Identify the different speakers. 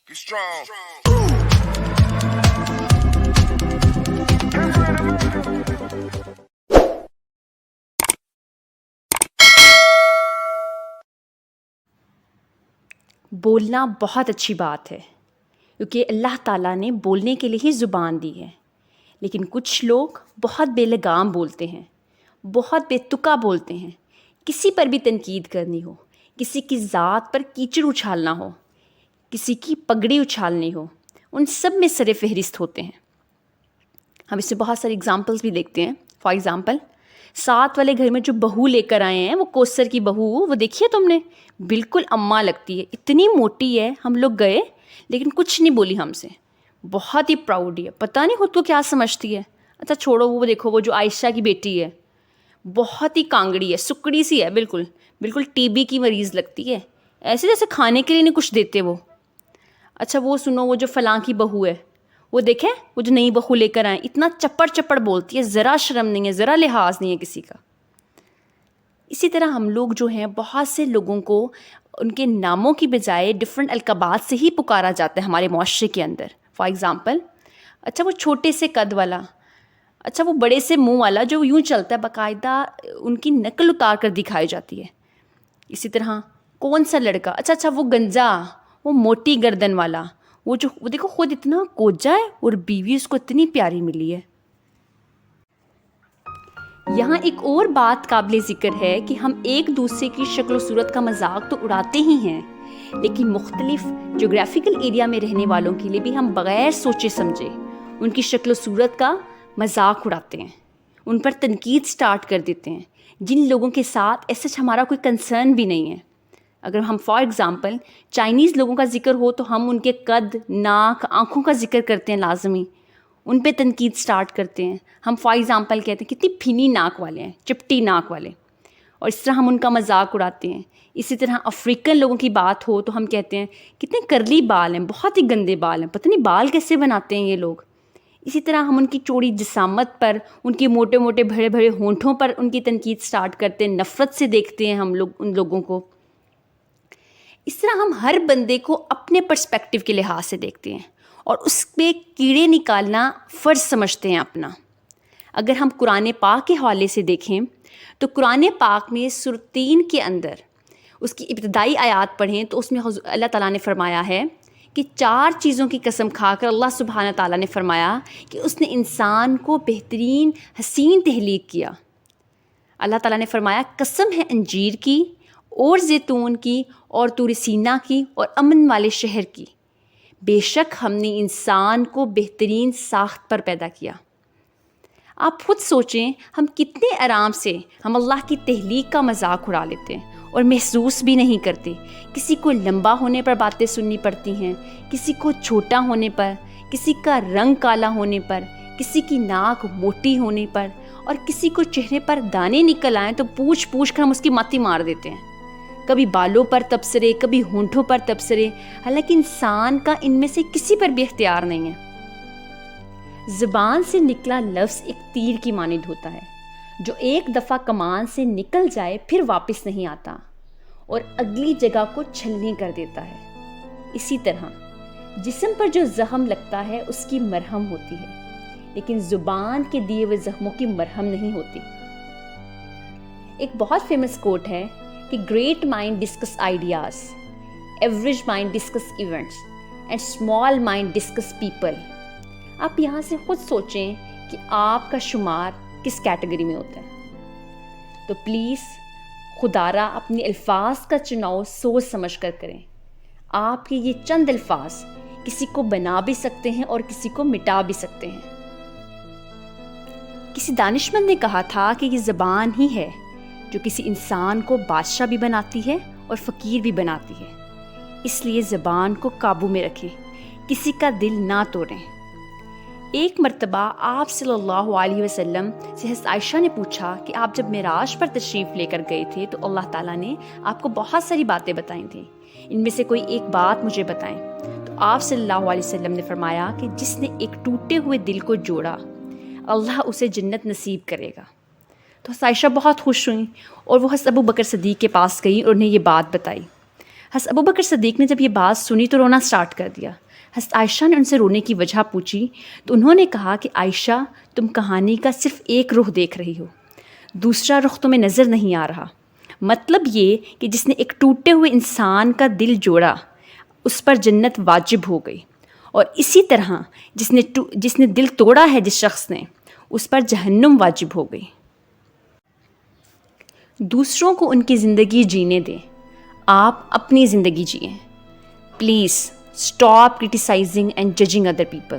Speaker 1: Be strong.
Speaker 2: بولنا بہت اچھی بات ہے کیونکہ اللہ تعالیٰ نے بولنے کے لیے ہی زبان دی ہے، لیکن کچھ لوگ بہت بے لگام بولتے ہیں، بہت بے تکا بولتے ہیں۔ کسی پر بھی تنقید کرنی ہو، کسی کی ذات پر کیچڑ اچھالنا ہو، کسی کی پگڑی اچھالنی ہو، ان سب میں سر فہرست ہوتے ہیں۔ ہم اس سے بہت ساری اگزامپلس بھی دیکھتے ہیں۔ فار ایگزامپل، 7 والے گھر میں جو بہو لے کر آئے ہیں، وہ کوثر کی بہو، وہ دیکھیے تم نے، بالکل اماں لگتی ہے، اتنی موٹی ہے۔ ہم لوگ گئے لیکن کچھ نہیں بولی ہم سے، بہت ہی پراؤڈ ہے، پتہ نہیں خود کو کیا سمجھتی ہے۔ اچھا چھوڑو، وہ دیکھو، وہ جو عائشہ کی بیٹی ہے، بہت ہی کانگڑی ہے، سکڑی سی ہے، بالکل بالکل ٹی بی کی مریض لگتی ہے، ایسے جیسے کھانے کے لیے نہیں کچھ دیتے وہ۔ اچھا وہ سنو، وہ جو فلاں کی بہو ہے، وہ دیکھیں، وہ جو نئی بہو لے کر آئیں، اتنا چپڑ چپڑ بولتی ہے، ذرا شرم نہیں ہے، ذرا لحاظ نہیں ہے کسی کا۔ اسی طرح ہم لوگ جو ہیں، بہت سے لوگوں کو ان کے ناموں کی بجائے ڈفرینٹ القابات سے ہی پکارا جاتا ہے ہمارے معاشرے کے اندر۔ فار ایگزامپل، اچھا وہ چھوٹے سے قد والا، اچھا وہ بڑے سے منہ والا جو یوں چلتا ہے، باقاعدہ ان کی نقل اتار کر دکھائی جاتی ہے۔ اسی طرح کون سا لڑکا، اچھا وہ گنجا، وہ موٹی گردن والا، وہ دیکھو خود اتنا کوجا ہے اور بیوی اس کو اتنی پیاری ملی ہے۔ یہاں ایک اور بات قابل ذکر ہے کہ ہم ایک دوسرے کی شکل و صورت کا مذاق تو اڑاتے ہی ہیں، لیکن مختلف جغرافیکل ایریا میں رہنے والوں کے لیے بھی ہم بغیر سوچے سمجھے ان کی شکل و صورت کا مذاق اڑاتے ہیں، ان پر تنقید سٹارٹ کر دیتے ہیں، جن لوگوں کے ساتھ ایسے ہمارا کوئی کنسرن بھی نہیں ہے۔ اگر ہم فار ایگزامپل چائنیز لوگوں کا ذکر ہو تو ہم ان کے قد، ناک، آنکھوں کا ذکر کرتے ہیں، لازمی ان پہ تنقید سٹارٹ کرتے ہیں۔ ہم فار ایگزامپل کہتے ہیں کتنی پھینی ناک والے ہیں، چپٹی ناک والے، اور اس طرح ہم ان کا مذاق اڑاتے ہیں۔ اسی طرح افریقن لوگوں کی بات ہو تو ہم کہتے ہیں کتنے کرلی بال ہیں، بہت ہی گندے بال ہیں، پتہ نہیں بال کیسے بناتے ہیں یہ لوگ۔ اسی طرح ہم ان کی چوڑی جسامت پر، ان کے موٹے موٹے بھرے بھرے ہونٹوں پر ان کی تنقید سٹارٹ کرتے ہیں، نفرت سے دیکھتے ہیں ہم لوگ ان لوگوں کو۔ اس طرح ہم ہر بندے کو اپنے پرسپیکٹیو کے لحاظ سے دیکھتے ہیں اور اس پہ کیڑے نکالنا فرض سمجھتے ہیں اپنا۔ اگر ہم قرآن پاک کے حوالے سے دیکھیں تو قرآن پاک میں سورۃ تین کے اندر اس کی ابتدائی آیات پڑھیں تو اس میں اللہ تعالیٰ نے فرمایا ہے کہ 4 چیزوں کی قسم کھا کر اللہ سبحانہ تعالیٰ نے فرمایا کہ اس نے انسان کو بہترین حسین تخلیق کیا۔ اللہ تعالیٰ نے فرمایا قسم ہے انجیر کی اور زیتون کی اور طور سینا کی اور امن والے شہر کی، بے شک ہم نے انسان کو بہترین ساخت پر پیدا کیا۔ آپ خود سوچیں، ہم کتنے آرام سے ہم اللہ کی تخلیق کا مذاق اڑا لیتے ہیں اور محسوس بھی نہیں کرتے۔ کسی کو لمبا ہونے پر باتیں سننی پڑتی ہیں، کسی کو چھوٹا ہونے پر، کسی کا رنگ کالا ہونے پر، کسی کی ناک موٹی ہونے پر، اور کسی کو چہرے پر دانے نکل آئیں تو پوچھ کر ہم اس کی متی مار دیتے ہیں۔ کبھی بالوں پر تبصرے، کبھی ہونٹوں پر تبصرے، حالانکہ انسان کا ان میں سے کسی پر بھی اختیار نہیں ہے۔ زبان سے نکلا لفظ ایک تیر کی مانند ہوتا ہے جو ایک دفعہ کمان سے نکل جائے پھر واپس نہیں آتا اور اگلی جگہ کو چھلنی کر دیتا ہے۔ اسی طرح جسم پر جو زخم لگتا ہے اس کی مرہم ہوتی ہے، لیکن زبان کے دیے ہوئے زخموں کی مرہم نہیں ہوتی۔ ایک بہت فیمس کوٹ ہے کہ great mind discuss ideas, average mind discuss events and small mind discuss people. آپ یہاں سے خود سوچیں کہ آپ کا شمار کس کیٹیگری میں ہوتا ہے۔ تو پلیز خدا را اپنے الفاظ کا چناؤ سوچ سمجھ کر کریں۔ آپ کے یہ چند الفاظ کسی کو بنا بھی سکتے ہیں اور کسی کو مٹا بھی سکتے ہیں۔ کسی دانشمند نے کہا تھا کہ یہ زبان ہی ہے جو کسی انسان کو بادشاہ بھی بناتی ہے اور فقیر بھی بناتی ہے، اس لیے زبان کو قابو میں رکھیں، کسی کا دل نہ توڑیں۔ ایک مرتبہ آپ صلی اللہ علیہ وسلم سے حضرت عائشہ نے پوچھا کہ آپ جب معراج پر تشریف لے کر گئے تھے تو اللہ تعالیٰ نے آپ کو بہت ساری باتیں بتائی تھیں، ان میں سے کوئی ایک بات مجھے بتائیں۔ تو آپ صلی اللہ علیہ وسلم نے فرمایا کہ جس نے ایک ٹوٹے ہوئے دل کو جوڑا، اللہ اسے جنت نصیب کرے گا۔ تو حضرت عائشہ بہت خوش ہوئیں اور وہ حضرت ابو بکر صدیق کے پاس گئیں اور انہیں یہ بات بتائی۔ حضرت ابوبکر صدیق نے جب یہ بات سنی تو رونا سٹارٹ کر دیا۔ حضرت عائشہ نے ان سے رونے کی وجہ پوچھی تو انہوں نے کہا کہ عائشہ، تم کہانی کا صرف ایک رخ دیکھ رہی ہو، دوسرا رخ تمہیں نظر نہیں آ رہا۔ مطلب یہ کہ جس نے ایک ٹوٹے ہوئے انسان کا دل جوڑا اس پر جنت واجب ہو گئی، اور اسی طرح جس نے دل توڑا ہے جس شخص نے، اس پر جہنم واجب ہو گئی۔ دوسروں کو ان کی زندگی جینے دیں، آپ اپنی زندگی جئیں۔ Please stop criticising and judging other people.